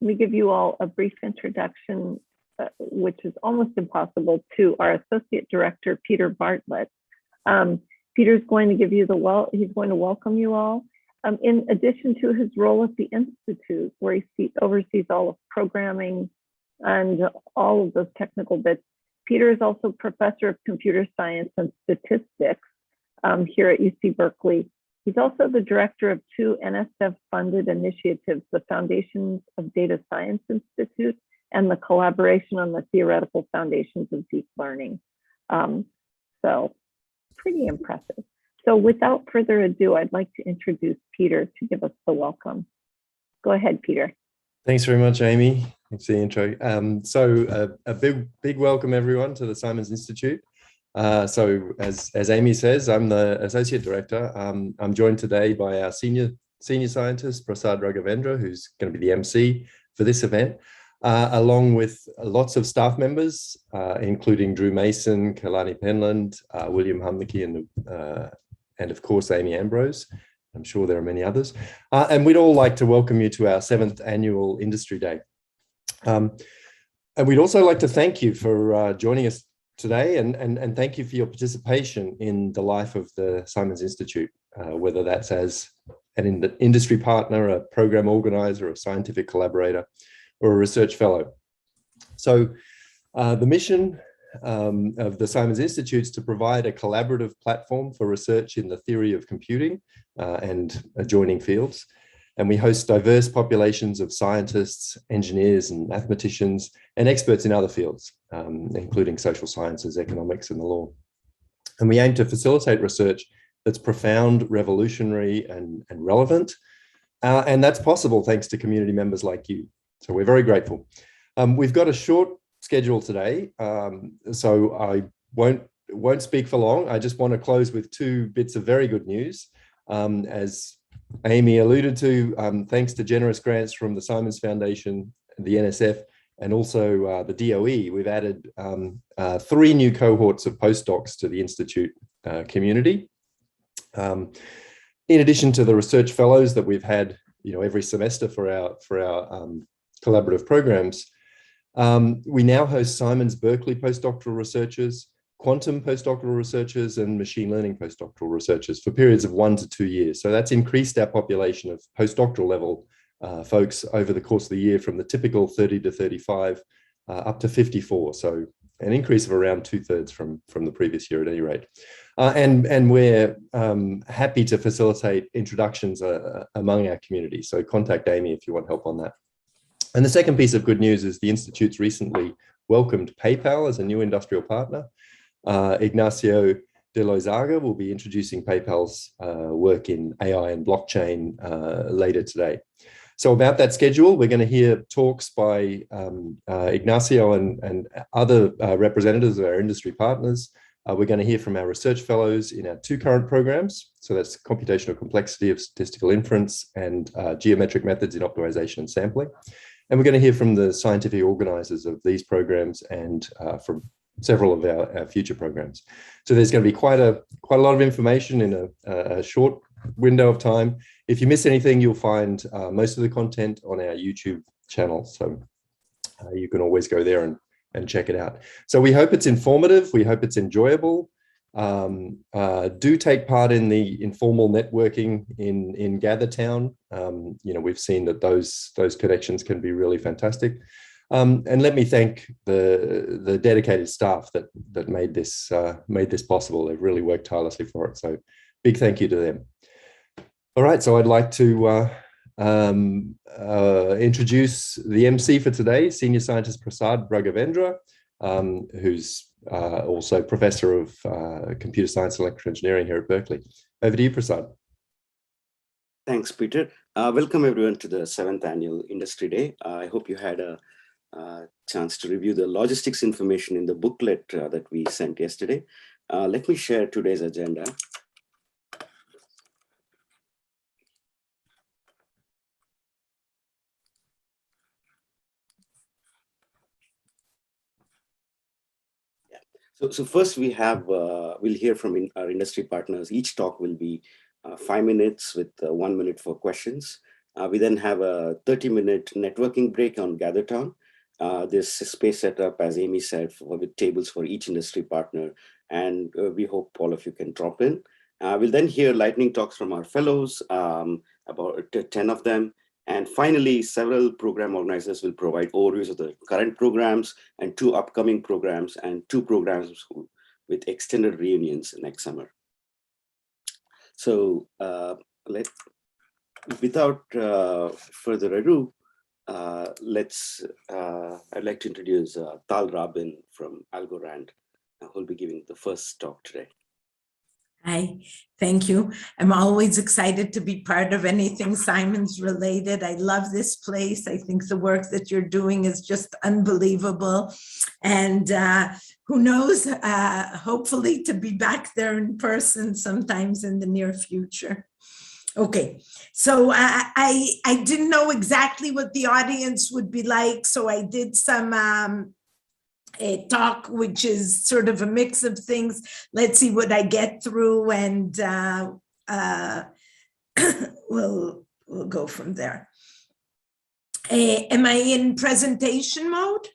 me give you all a brief introduction, which is almost impossible, to our Associate Director, Peter Bartlett. Peter's going to give you he's going to welcome you all. In addition to his role at the Institute, where he oversees all of programming and all of those technical bits, Peter is also professor of computer science and statistics here at UC Berkeley. He's also the director of two NSF-funded initiatives, the Foundations of Data Science Institute and the Collaboration on the Theoretical Foundations of Deep Learning. So pretty impressive. So without further ado, I'd like to introduce Peter to give us the welcome. Go ahead, Peter. Thanks very much, Amy. Thanks for the intro. So a big welcome, everyone, to the Simons Institute. So as Amy says, I'm the Associate Director. I'm joined today by our senior scientist, Prasad Raghavenda, who's going to be the MC for this event, along with lots of staff members, including Drew Mason, Kalani Penland, William Humnicky, and of course, Amy Ambrose. I'm sure there are many others. And we'd all like to welcome you to our 7th annual Industry Day. And we'd also like to thank you for joining us today and thank you for your participation in the life of the Simons Institute, whether that's as an industry partner, a program organizer, a scientific collaborator, or a research fellow. So the mission of the Simons Institute is to provide a collaborative platform for research in the theory of computing and adjoining fields. And we host diverse populations of scientists, engineers, and mathematicians, and experts in other fields, including social sciences, economics, and the law. And we aim to facilitate research that's profound, revolutionary, and relevant. And that's possible thanks to community members like you. So we're very grateful. We've got a short schedule today, so I won't speak for long. I just want to close with 2 bits of very good news. As Amy alluded to, thanks to generous grants from the Simons Foundation, the NSF, and also the DOE, we've added 3 new cohorts of postdocs to the Institute community. In addition to the research fellows that we've had, every semester for our collaborative programs, we now host Simons Berkeley postdoctoral researchers, quantum postdoctoral researchers, and machine learning postdoctoral researchers for periods of 1 to 2 years. So that's increased our population of postdoctoral level folks over the course of the year from the typical 30 to 35 up to 54. So an increase of around 2/3 from the previous year at any rate. And we're happy to facilitate introductions among our community. So contact Amy if you want help on that. And the second piece of good news is the Institute's recently welcomed PayPal as a new industrial partner. Ignacio de Loizaga will be introducing PayPal's work in AI and blockchain later today. So about that schedule, we're going to hear talks by Ignacio and other representatives of our industry partners. We're going to hear from our research fellows in our 2 current programs. So that's computational complexity of statistical inference and geometric methods in optimization and sampling. And we're going to hear from the scientific organizers of these programs and from several of our future programs. So there's going to be quite a lot of information in a short window of time. If you miss anything, you'll find most of the content on our YouTube channel. So you can always go there and check it out. So we hope it's informative. We hope it's enjoyable. Do take part in the informal networking in GatherTown. We've seen that those connections can be really fantastic. And let me thank the dedicated staff that made this possible. They've really worked tirelessly for it. So big thank you to them. All right, so I'd like to introduce the MC for today, Senior Scientist Prasad Raghavenda, who's also Professor of Computer Science and Electrical Engineering here at Berkeley. Over to you, Prasad. Thanks, Peter. Welcome everyone to the 7th Annual Industry Day. I hope you had a chance to review the logistics information in the booklet that we sent yesterday. Let me share today's agenda. So first we'll hear from our industry partners. Each talk will be 5 minutes with 1 minute for questions. We then have a 30-minute networking break on GatherTown. This space set up, as Amy said, with tables for each industry partner. And we hope all of you can drop in. We'll then hear lightning talks from our fellows, about 10 of them. And finally, several program organizers will provide overviews of the current programs and 2 upcoming programs and 2 programs with extended reunions next summer. So without further ado, I'd like to introduce Tal Rabin from Algorand, who will be giving the first talk today. Hi, thank you. I'm always excited to be part of anything Simons related. I love this place. I think the work that you're doing is just unbelievable. And who knows, hopefully to be back there in person sometimes in the near future. Okay, so I didn't know exactly what the audience would be like, so I did some a talk, which is sort of a mix of things. Let's see what I get through, and we'll go from there. Am I in presentation mode?